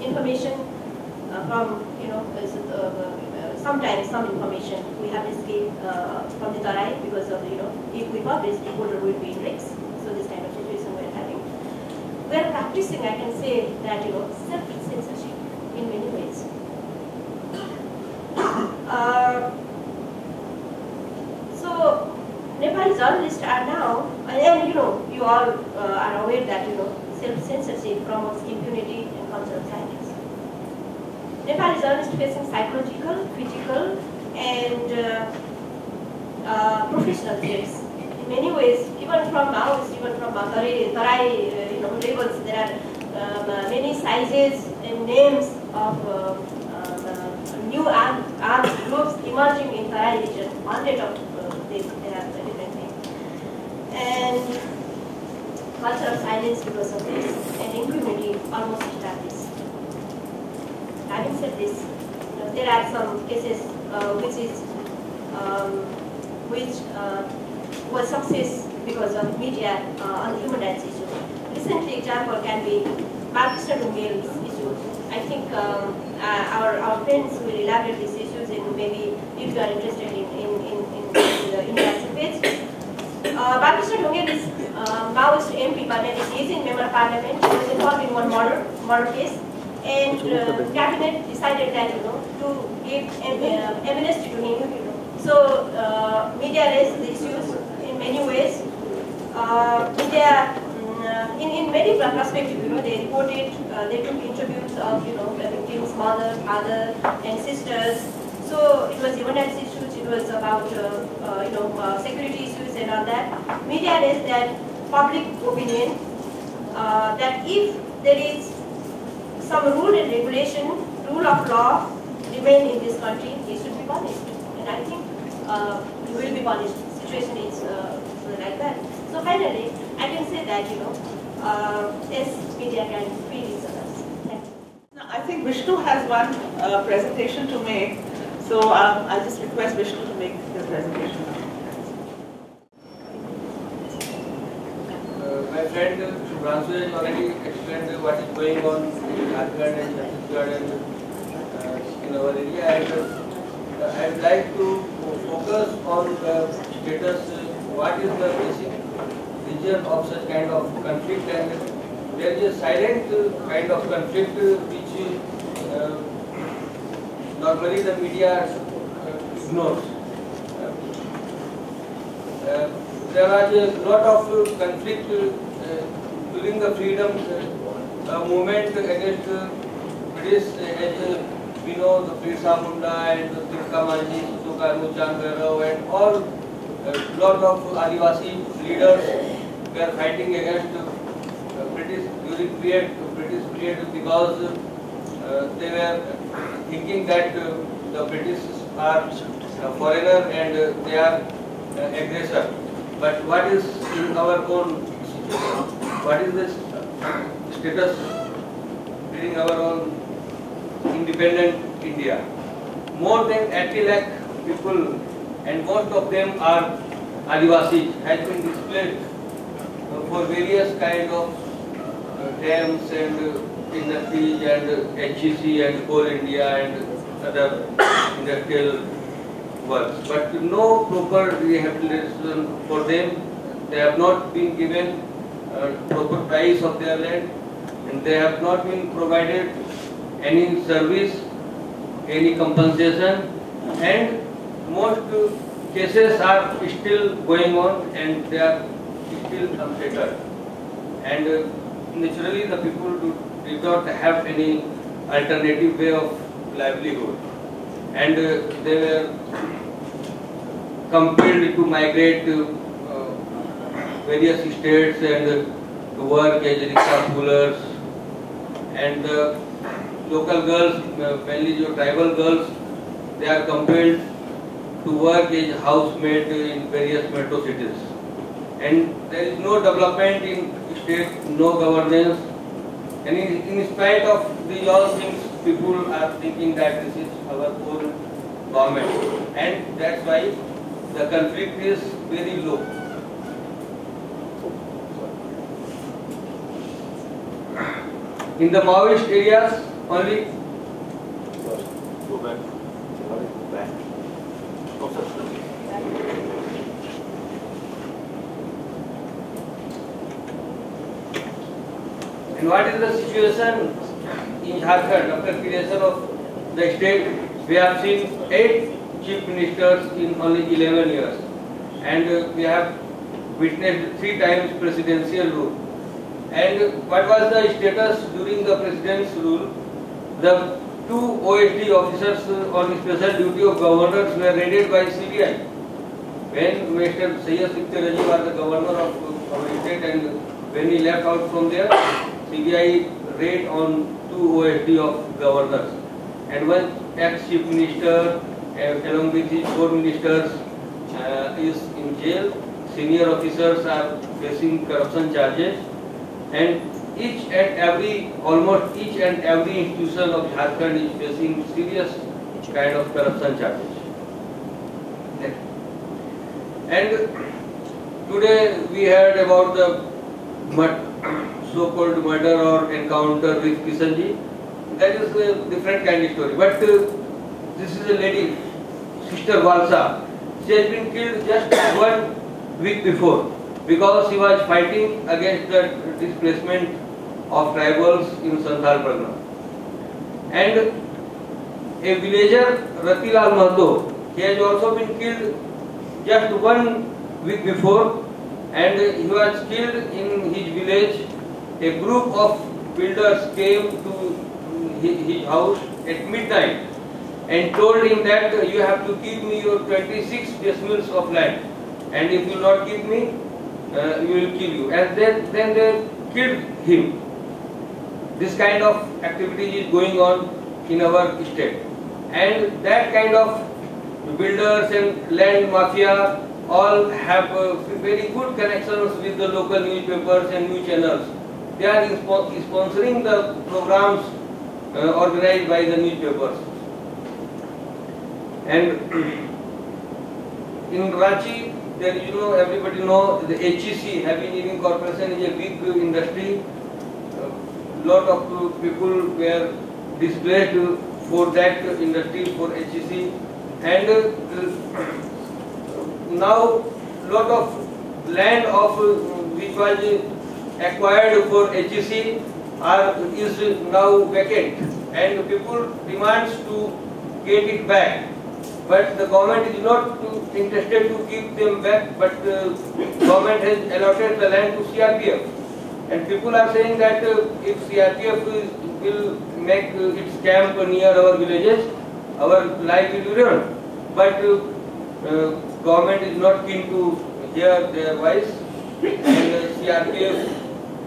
information from, sometimes some information we have received from the Tarai because of, if we publish, the border will be in risk. So this kind of situation we are having. We are practicing, I can say that, self-censorship in many ways. So Nepali journalists are now, and you all are aware that, self-censorship promotes impunity and cultural silence. Nepali journalists facing psychological, physical, and professional threats. In many ways, even from Maoists, even from Tarai, labels, there are many sizes and names of new armed groups emerging in Tarai region. 100 of them, they have different names. And culture of silence because of this, and impunity almost established. Having said this, there are some cases which was success because of media on the human rights issue. Recently, example can be Balkrishna Dunghel's issue. I think our friends will elaborate these issues, and maybe if you are interested in the interaction page. Balkrishna Dunghel is Maoist MP, but he is in member of parliament. He was involved in one murder case, and cabinet decided that to give amnesty to him. So media raised the issues in many ways. Media, in many perspectives, they reported, they took interviews of the victims' mother, father, and sisters. So it was human rights issues. It was about security issues and all that. Media raised that public opinion that if there is some rule and regulation, rule of law remain in this country, he should be punished. And I think he will be punished. Situation is like that. So finally, I can say that yes, media can free these others. Thank you. Now, I think Vishnu has one presentation to make. So I'll just request Vishnu to make the presentation. My friend Shubhranshu has already explained what is going on in Jharkhand and Chhattisgarh and in our area. And I would like to focus on the status, what is the basic region of such kind of conflict, and there is a silent kind of conflict which normally the media ignores. There was a lot of conflict during the freedom movement against British, as we know, the Birsa Munda and the Tilka Manjhi, Sukarno Chand Bhairav, and all lot of Adivasi leaders were fighting against British during British period because they were thinking that the British are foreigner and they are aggressor. But what is in our own situation? What is the status during our own independent India? More than 80 lakh people, and most of them are Adivasis, has been displaced for various kind of dams and industries and HEC and Coal India and other industrial works. But no proper rehabilitation for them. They have not been given proper price of their land, and they have not been provided any service, any compensation, and most cases are still going on and they are still unsettled. And naturally the people did not have any alternative way of livelihood, and they were compelled to migrate to various states and to work as rickshaw pullers, and the local girls, mainly your tribal girls, they are compelled to work as housemaid in various metro cities. And there is no development in state, no governance, and in spite of these all things, people are thinking that this is our own government, and that's why the conflict is very low. In the Maoist areas, only. Go back. Back. Oh, sir. And what is the situation in Jharkhand after creation of the state? We have seen 8 chief ministers in only 11 years, and we have witnessed 3 times presidential rule. And what was the status during the president's rule? The 2 OSD officers on special duty of governors were raided by CBI. When Mr. Syed Sikte Raji was the governor of our state, and when he left out from there, CBI raid on 2 OSD of governors. And one ex-chief minister along with his 4 ministers is in jail. Senior officers are facing corruption charges. And almost each and every institution of Jharkhand is facing serious kind of corruption charges. And today we heard about the so-called murder or encounter with Kishanji. That is a different kind of story. But this is a lady, Sister Valsa. She has been killed just 1 week before because she was fighting against the displacement of tribals in Santhal Pargana. And a villager, Ratilal Mahato, he has also been killed just 1 week before, and he was killed in his village. A group of builders came to his house at midnight and told him that you have to give me your 26 decimals of land, and if you will not give me, we will kill you. And then they killed him. This kind of activity is going on in our state, and that kind of builders and land mafia all have very good connections with the local newspapers and news channels. They are sponsoring the programs organized by the newspapers. And in Ranchi, there everybody know the HEC, Heavy Engineering Corporation, is a big industry. Lot of people were displaced for that industry, for HEC, and now lot of land of which was acquired for HEC is now vacant, and people demands to get it back. But the government is not interested to give them back, but government has allotted the land to CRPF. And people are saying that if CRPF will make its camp near our villages, our life will be ruined. But government is not keen to hear their voice, and CRPF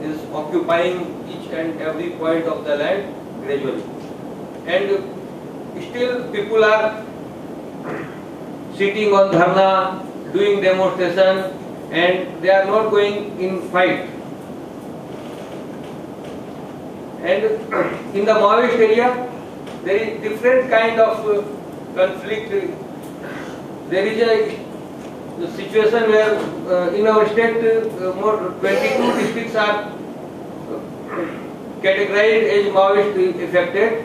is occupying each and every point of the land gradually. And still people are sitting on dharna, doing demonstration, and they are not going in fight. And in the Maoist area, there is different kind of conflict. There is a situation where in our state, 22 districts are categorized as Maoist affected,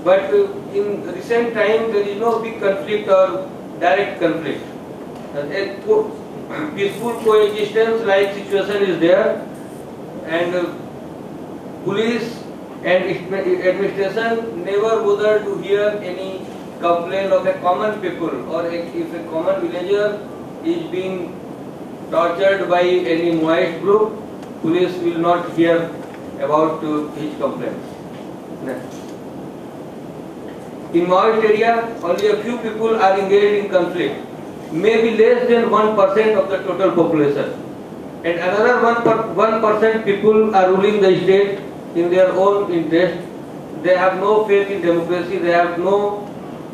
but in recent time there is no big conflict or direct conflict. A peaceful coexistence like situation is there, and police and administration never bother to hear any complaint of a common people, or if a common villager is being tortured by any Maoist group, police will not hear about his complaints. Next. In Maoist area, only a few people are engaged in conflict, maybe less than 1% of the total population. And another 1% people are ruling the state in their own interest. They have no faith in democracy, they have no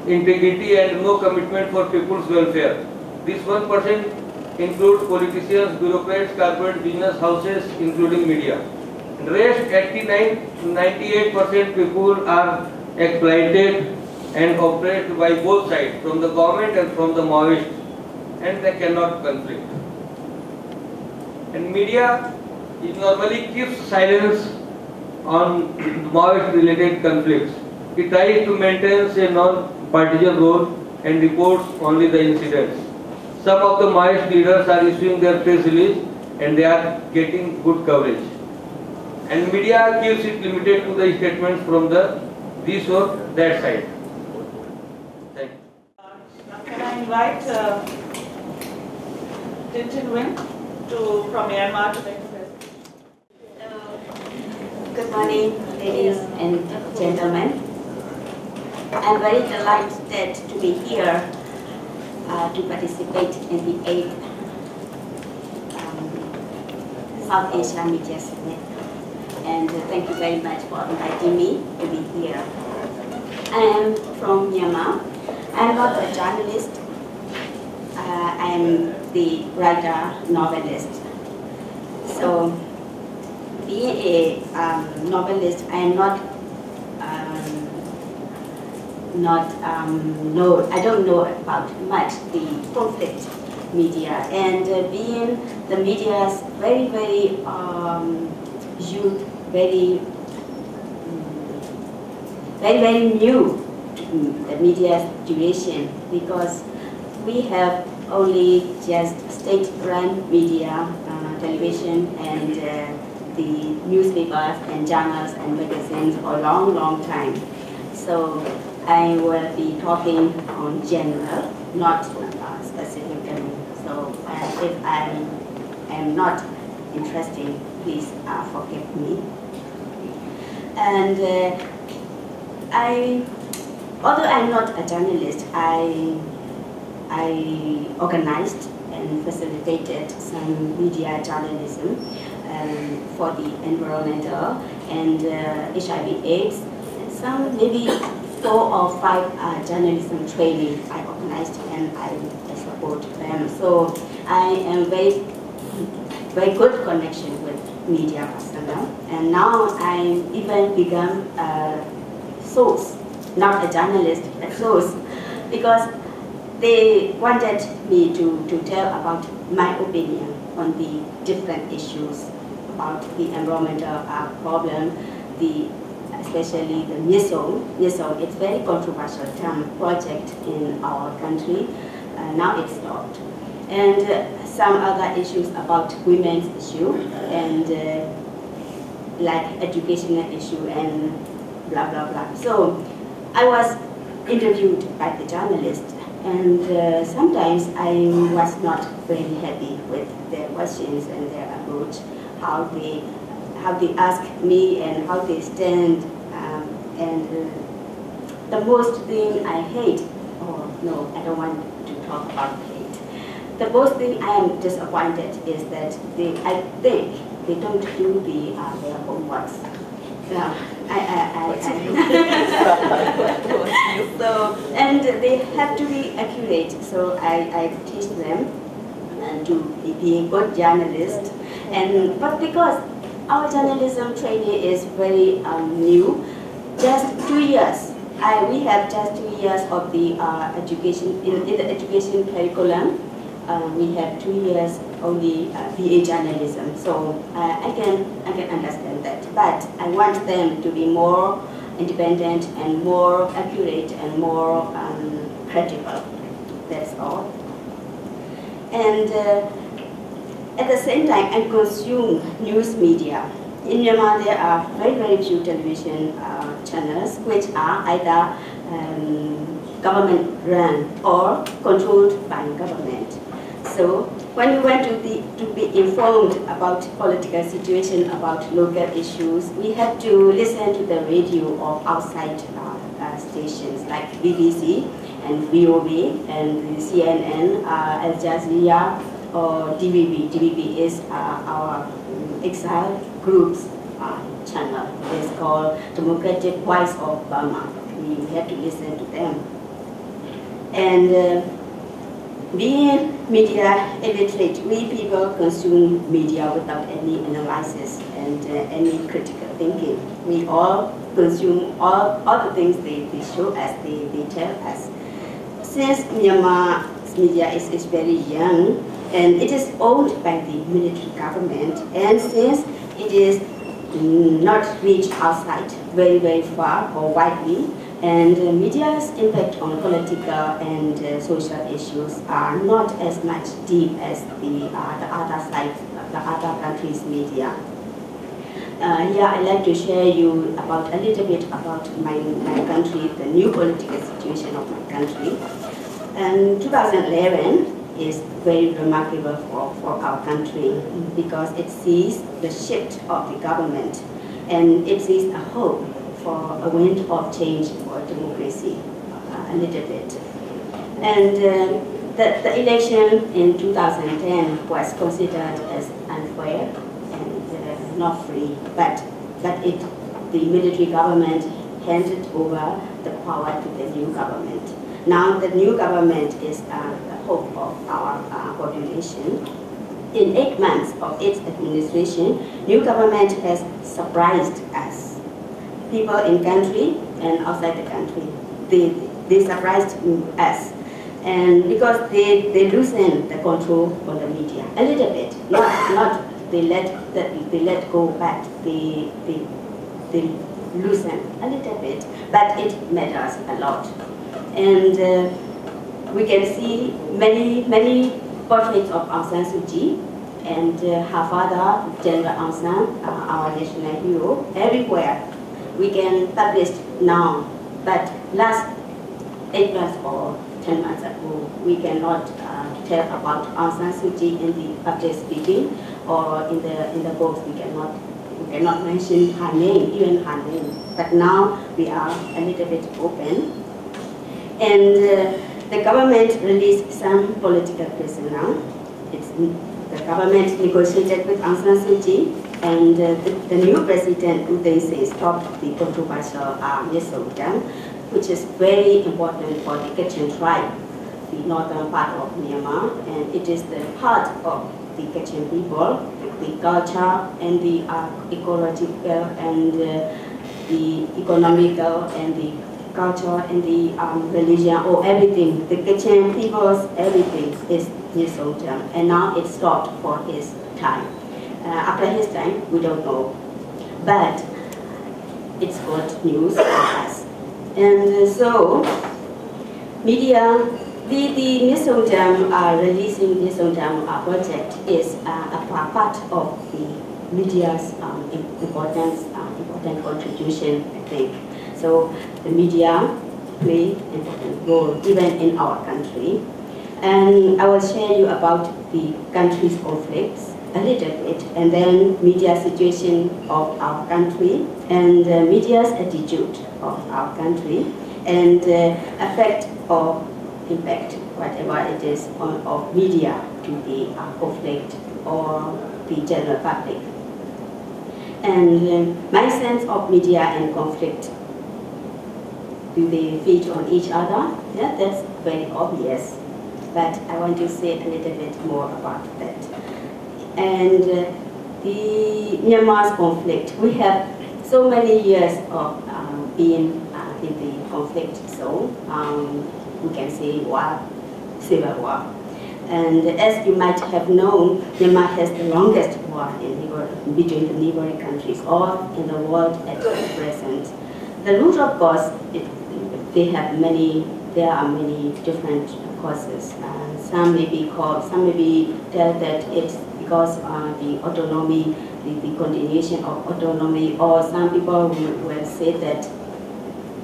integrity and no commitment for people's welfare. This 1% includes politicians, bureaucrats, corporate business houses, including media. The rest 98% people are exploited and oppressed by both sides, from the government and from the Maoists, and they cannot conflict. And media normally keeps silence on Maoist related conflicts. it tries to maintain a non-partisan role and reports only the incidents. Some of the Maoist leaders are issuing their press release and they are getting good coverage. And media keeps it limited to the statements from this or that side. Thank you. Now can I invite Tin Tin Win from Myanmar to make a presentation? Good morning, ladies and gentlemen. I'm very delighted to be here to participate in the 8th South Asia Media Summit. And thank you very much for inviting me to be here. I am from Myanmar. I'm not a journalist. I'm the writer, novelist. So, being a novelist, I am I don't know about much the conflict media, and being the media's very youth, very new to the media's duration, because we have only just state-run media, television and the newspapers and journals and magazines for a long time. So I will be talking on general, not specifically. So if I am not interesting, please forgive me. And although I'm not a journalist, I organized and facilitated some media journalism for the environmental and HIV/AIDS, and some maybe 4 or 5 journalism training I organized, and I support them. So I am very good connection with media personnel, and now I even become a source, not a journalist, a source, because they wanted me to tell about my opinion on the different issues about the environmental problem, especially the NISO. NISO, it's very controversial term project in our country. Now it's stopped. And some other issues about women's issue and like educational issue and blah blah blah. So I was interviewed by the journalist, and sometimes I was not very happy with their questions and their approach, how they ask me and how they stand. And the most thing I hate, no, I don't want to talk about hate. The most thing I am disappointed is that I think they don't do their homeworks. So, and they have to be accurate. So I teach them to be a good journalist. But because our journalism training is very new, just 2 years. We have just 2 years of the education in the education curriculum. We have 2 years only BA journalism, so I can understand that. But I want them to be more independent and more accurate and more credible. That's all. And at the same time, I consume news media. In Myanmar, there are very few television channels which are either government-run or controlled by government. So when we want to be informed about political situation, about local issues, we have to listen to the radio of outside stations like BBC and VOA and the CNN, Al Jazeera, or DVB. DVB is our exile group's channel. It's called Democratic Voice of Burma. We have to listen to them. And being media illiterate, we people consume media without any analysis and any critical thinking. We all consume all the things they show us, they tell us. Since Myanmar's media is very young, and it is owned by the military government, and since it is not reached outside very far or widely, And media's impact on political and social issues are not as much deep as the other side, the other countries' media. Here I'd like to share you about a little bit about my country, the new political situation of my country. And 2011 is very remarkable for our country because it sees the shift of the government and it sees a hope for a wind of change for democracy a little bit. And the election in 2010 was considered as unfair and not free, but the military government handed over the power to the new government. Now the new government is the hope of our population. In 8 months of its administration, new government has surprised us. People in country and outside the country, they surprised us. And because they loosen the control on the media a little bit, not they let go, but they loosen a little bit, but it matters a lot. And we can see many portraits of Aung San Suu Kyi and her father, General Aung San, our national hero, everywhere. We can publish now, but last 8 months or 10 months ago, we cannot tell about Aung San Suu Kyi in the public speaking or in the books. We cannot mention her name, even her name. But now we are a little bit open. And the government released some political prisoners. The government negotiated with Aung San Suu Kyi, and the new president, U Thein Sein, stopped the controversial Nyesotang, which is very important for the Kachin tribe, the northern part of Myanmar, and it is the heart of the Kachin people, the culture and the ecological and the economical and the culture and the religion or everything. The Kachin people's everything is Nyesotang, and now it stopped for his time. After his time, we don't know, but it's good news for us. And so, media, the Nyesotang releasing Nyesotang project is a part of the media's important contribution, I think. So the media play an important role even in our country. And I will share you about the country's conflicts a little bit, and then media situation of our country, and media's attitude of our country, and effect or impact, whatever it is, of media to the conflict or the general public. And my sense of media and conflict, do they feed on each other? Yeah, that's very obvious, but I want to say a little bit more about that. And the Myanmar's conflict, we have so many years of being in the conflict zone. We can say war, civil war. And as you might have known, Myanmar has the longest war between the neighboring countries or in the world at present. The root of cause, there are many different causes. Some may be tell that it's because the autonomy, the continuation of autonomy, or some people will say that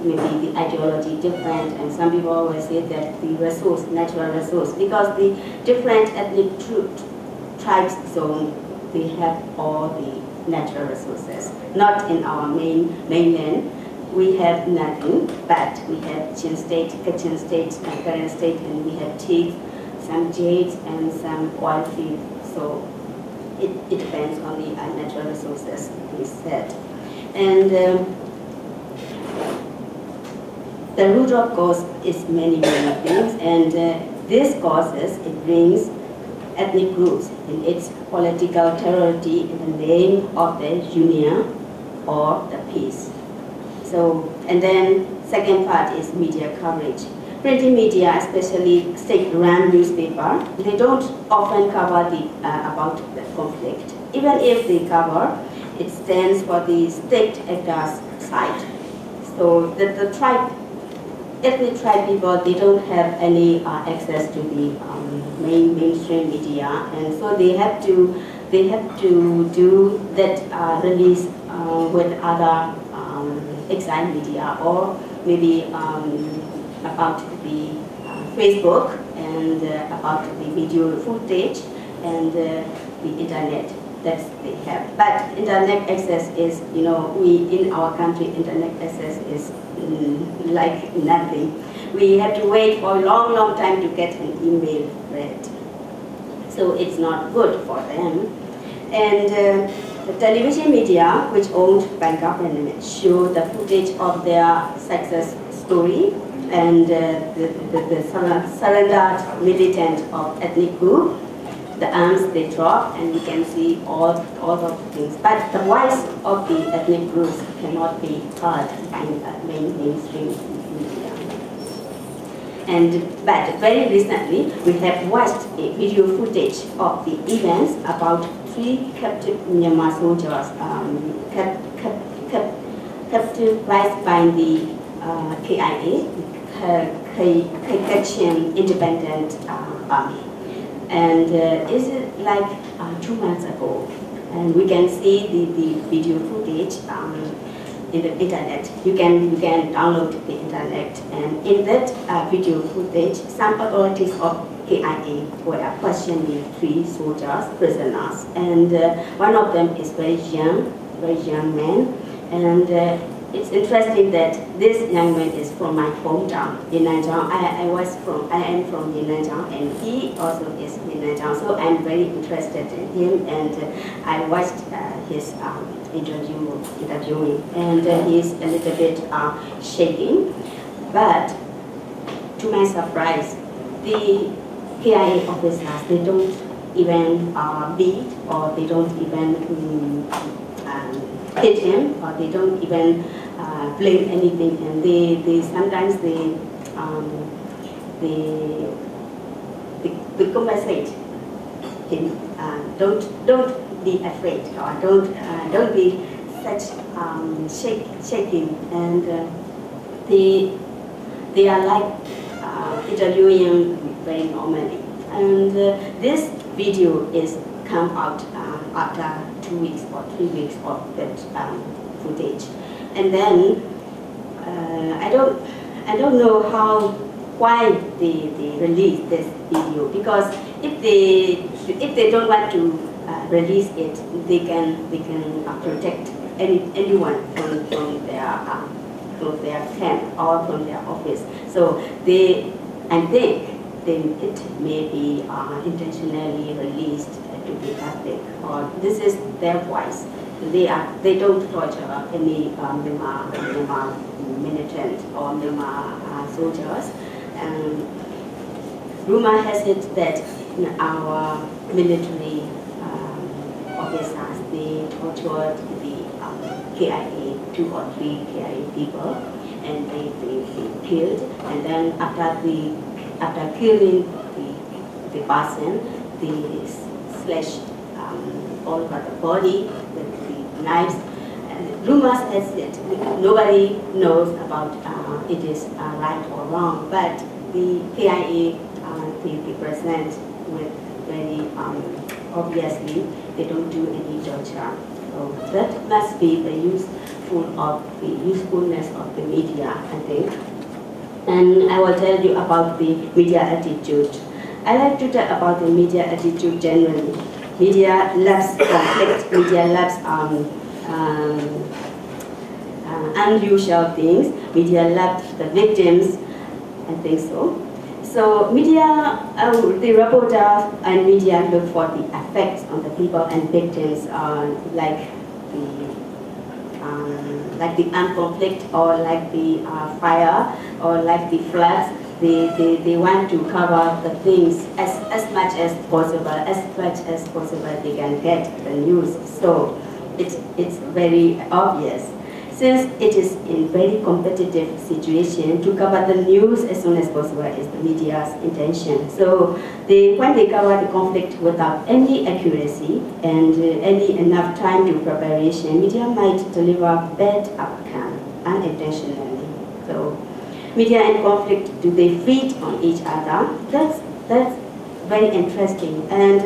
maybe the ideology different, and some people will say that the resource, natural resource, because the different ethnic tribes zone, they have all the natural resources. Not in our mainland, we have nothing, but we have Chin State, Kachin State, and Karen State, and we have teeth, some jades, and some oil fields. So it depends on the natural resources, we said. And the root of cause is many things, and this causes, it brings ethnic groups in its political territory in the name of the union or the peace. So, and then second part is media coverage. Printing media, especially state-run newspaper, they don't often cover about the conflict. Even if they cover, it stands for the state actors' side. So the ethnic tribe people, they don't have any access to the mainstream media, and so they have to do that release with other exile media, or maybe about the Facebook and about the video footage and the internet that they have. But internet access is, in our country, internet access is like nothing. We have to wait for a long time to get an email read. So it's not good for them. And the television media, which owned by government, show the footage of their success story and the surrendered militant of ethnic group, the arms they drop, and we can see all of the things. But the voice of the ethnic groups cannot be heard by mainstream media. But very recently, we have watched a video footage of the events about 3 captive Myanmar soldiers captured by the KIA, Kachin Independent Army. And is it like 2 months ago? And we can see the video footage in the internet. You can download the internet, and in that video footage, some authorities of KIA were questioning 3 soldiers, prisoners, and one of them is very young man, and it's interesting that this young man is from my hometown, Yenajang. I am from Yenajang, and he also is Yenajang. So I'm very interested in him, and I watched his interviewing, and he's a little bit shaking. But to my surprise, the KIA officers, they don't even beat, or they don't even hit him, or they don't even blame anything, and they sometimes they compensate him. Don't be afraid, or don't be such shaking, and they are like interviewing very normally. And this video is come out after 2 weeks or 3 weeks of that footage, and then I don't know why they release this video, because if they don't want to release it, they can protect anyone from their camp or from their office. So I think it may be intentionally released to the public, or this is their voice. They don't torture any Myanmar militant or Myanmar soldiers. Rumor has it that our military officers, they tortured the KIA, 2 or 3 KIA people, and they killed. And then after killing the person, they slashed all over the body with the knives. Rumors has it, nobody knows about it is right or wrong, but the KIA they present with very obviously they don't do any torture. So that must be the usefulness of the media, I think. And I will tell you about the media attitude. I like to talk about the media attitude generally. Media loves conflict, media loves unusual things, media loves the victims, I think so. So media, the reporters and media look for the effects on the people and victims, like the armed conflict, or like the fire, or like the floods. They want to cover the things as much as possible, they can get the news. So it's very obvious. Since it is in very competitive situation, to cover the news as soon as possible is the media's intention. So when they cover the conflict without any accuracy and enough time to preparation, media might deliver bad outcome unintentionally. So media and conflict, do they feed on each other? That's very interesting. And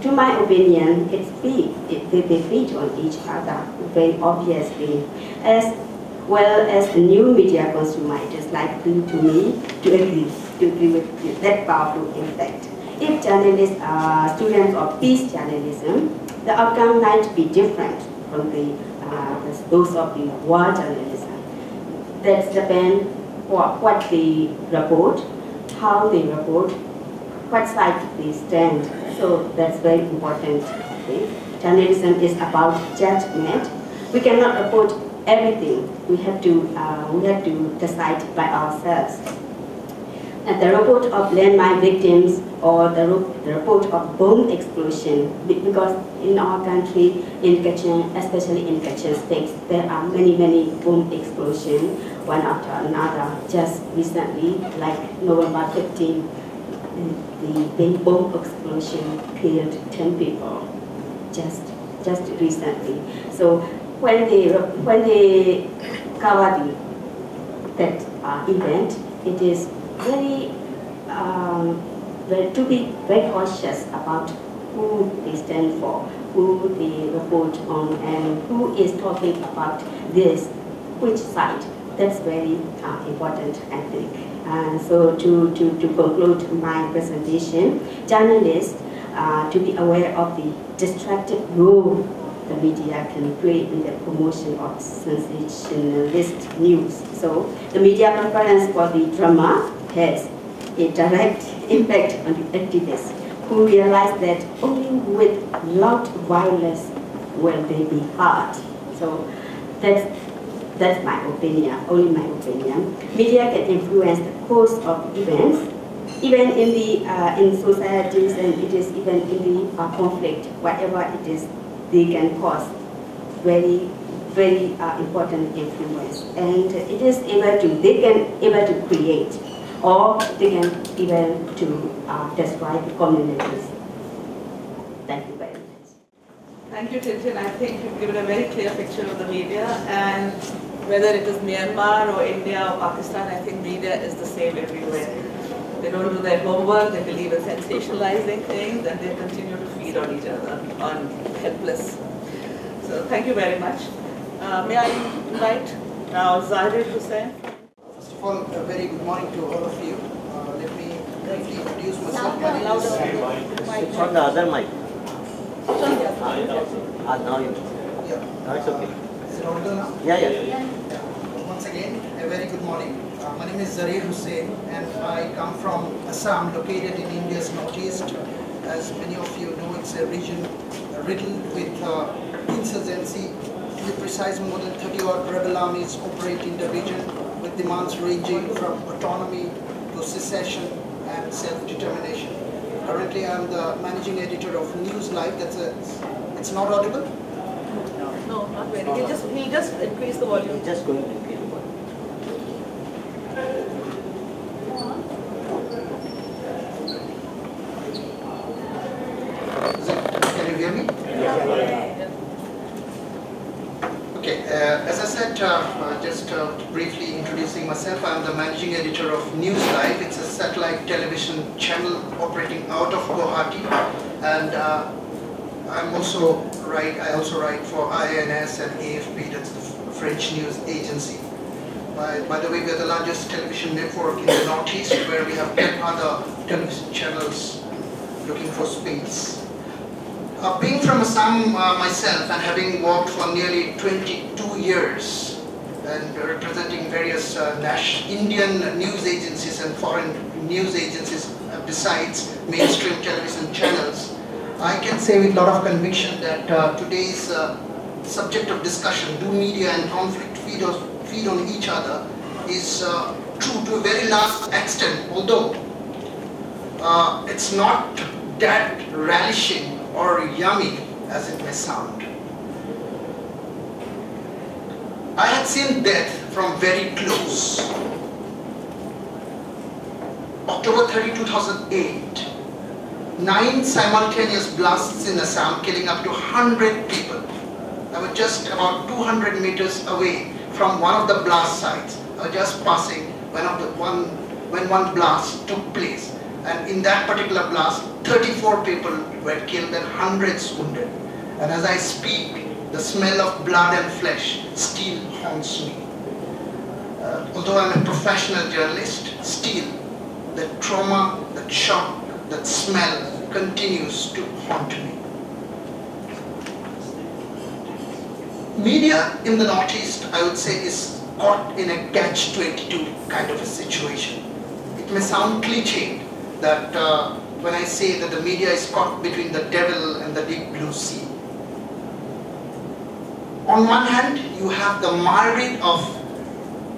to my opinion, they feed on each other very obviously. As well as a new media consumer, it is likely to me to agree with that powerful effect. If journalists are students of peace journalism, the outcome might be different from those of the war journalism. That depends what they report, how they report, what side they stand. So that's very important. Okay? Journalism is about judgment. We cannot report everything. We have to decide by ourselves. And the report of landmine victims or the report of bomb explosion, because in our country, in Kachin, especially in Kachin states, there are many bomb explosions, one after another. Just recently, like November 15, the bomb explosion killed 10 people, just recently. So when they cover that event, it is to be very cautious about who they stand for, who they report on, and who is talking about this, which side. That's very important, I think. So to conclude my presentation, journalists to be aware of the destructive role the media can play in the promotion of sensationalist news. So the media preference for the drama has a direct impact on the activists who realize that only with loud violence will they be heard. So that's my opinion, only my opinion. Media can influence the course of events, even in the in societies, and it is even in the conflict, whatever it is, they can cause very important influence, and they can able to create, or they can even to destroy the communities. Thank you very much. Thank you, Tintin. I think you've given a very clear picture of the media, and whether it is Myanmar or India or Pakistan, I think media is the same everywhere. They don't do their homework, they believe in sensationalizing things, and they continue to feed on each other, on helpless. So thank you very much. May I invite now Zahir Hussain? First of all, a very good morning to all of you. Let me briefly introduce myself. My name is It's on the other mic. Now you. Yeah. No, it's okay. Is it audible now? Yeah. Once again, a very good morning. My name is Zahir Hussain, and I come from Assam, located in India's northeast. As many of you know, it's a region riddled with insurgency. To be precise, more than 30-odd rebel armies operate in the region, with demands ranging from autonomy to secession and self-determination. Currently, I'm the managing editor of News Live. It's not audible? No, not very. He just increased the volume. He's just going to increase the volume. Can you hear me? Okay, as I said, just briefly introducing myself, I'm the managing editor of News Live. It's a satellite television channel operating out of Guwahati, and I also write for IANS and AFP, that's the French news agency. By the way, we are the largest television network in the Northeast, where we have 10 other television channels looking for space. Being from Assam myself, and having worked for nearly 22 years and representing various Indian news agencies and foreign news agencies besides mainstream television channels, I can say with a lot of conviction that today's subject of discussion, do media and conflict feed on each other, is true to a very large extent, although it's not that relishing or yummy as it may sound. I had seen death from very close. October 30, 2008, 9 simultaneous blasts in Assam, killing up to 100 people. I was just about 200 meters away from one of the blast sites. just passing when one blast took place. And in that particular blast, 34 people were killed and hundreds wounded. And as I speak, the smell of blood and flesh still haunts me. Although I'm a professional journalist, still the trauma, that shock, that smell continues to haunt me. Media in the Northeast, I would say, is caught in a catch-22 kind of a situation. It may sound cliched that when I say that the media is caught between the devil and the deep blue sea. On one hand, you have the myriad of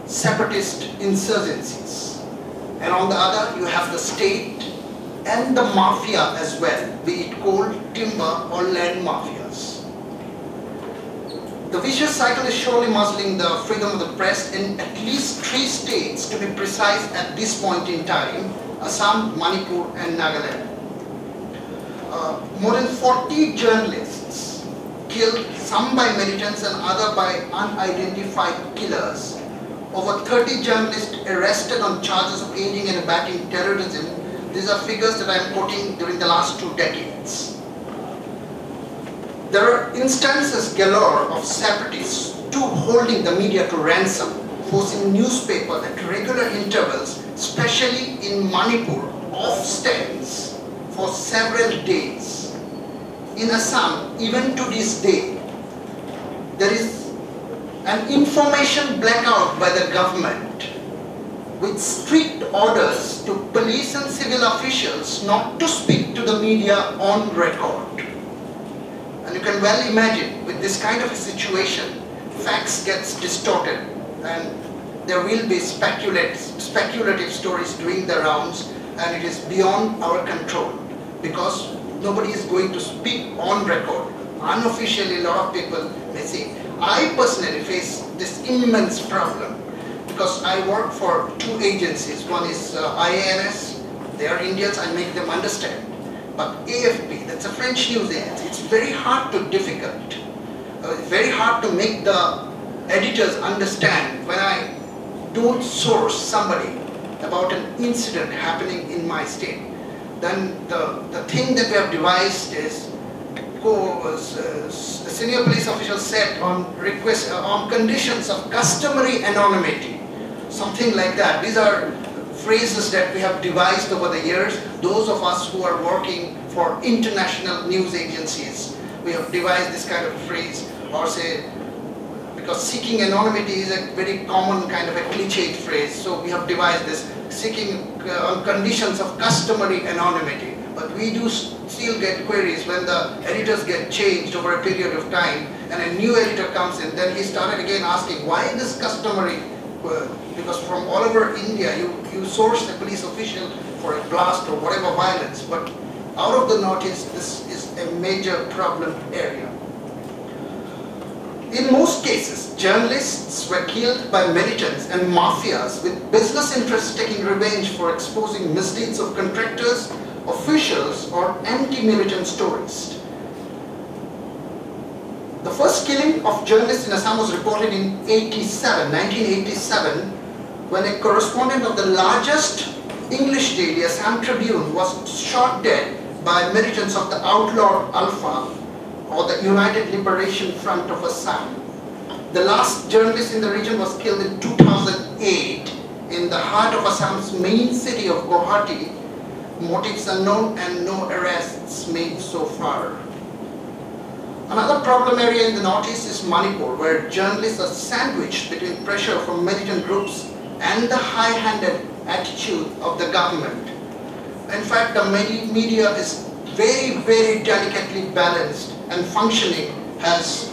separatist insurgencies, and on the other, you have the state and the mafia as well, be it coal, timber, or land mafias. The vicious cycle is surely muzzling the freedom of the press in at least 3 states, to be precise at this point in time: Assam, Manipur, and Nagaland. More than 40 journalists killed, some by militants and other by unidentified killers. Over 30 journalists arrested on charges of aiding and abetting terrorism. These are figures that I am quoting during the last 2 decades. There are instances galore of separatists too holding the media to ransom, forcing newspaper at regular intervals, especially in Manipur, off stands for several days. In Assam, even to this day, there is an information blackout by the government with strict orders to police and civil officials not to speak to the media on record. And you can well imagine, with this kind of a situation, facts gets distorted and there will be speculative stories doing the rounds, and it is beyond our control because nobody is going to speak on record. Unofficially, a lot of people may say. I personally face this immense problem because I work for 2 agencies. One is IANS, they are Indians, I make them understand. But AFP, that's a French news agency, it's very hard to make the editors understand when I don't source somebody about an incident happening in my state. Then the thing that we have devised is, the senior police official said on request, on conditions of customary anonymity, something like that. These are phrases that we have devised over the years. Those of us who are working for international news agencies, we have devised this kind of phrase, or say, because seeking anonymity is a very common kind of a cliched phrase, so we have devised this, seeking on conditions of customary anonymity. But we do still get queries when the editors get changed over a period of time and a new editor comes in, then he started again asking, why this customary? Because from all over India, you source a police official for a blast or whatever violence, but out of the Northeast, this is a major problem area. In most cases, journalists were killed by militants and mafias with business interests taking revenge for exposing misdeeds of contractors, officials, or anti-militant stories. The first killing of journalists in Assam was reported in 1987, when a correspondent of the largest English daily, Assam Tribune, was shot dead by militants of the outlawed Alpha, or the United Liberation Front of Assam. The last journalist in the region was killed in 2008 in the heart of Assam's main city of Guwahati. Motives unknown and no arrests made so far. Another problem area in the Northeast is Manipur, where journalists are sandwiched between pressure from militant groups and the high-handed attitude of the government. In fact, the media is very, very delicately balanced and functioning as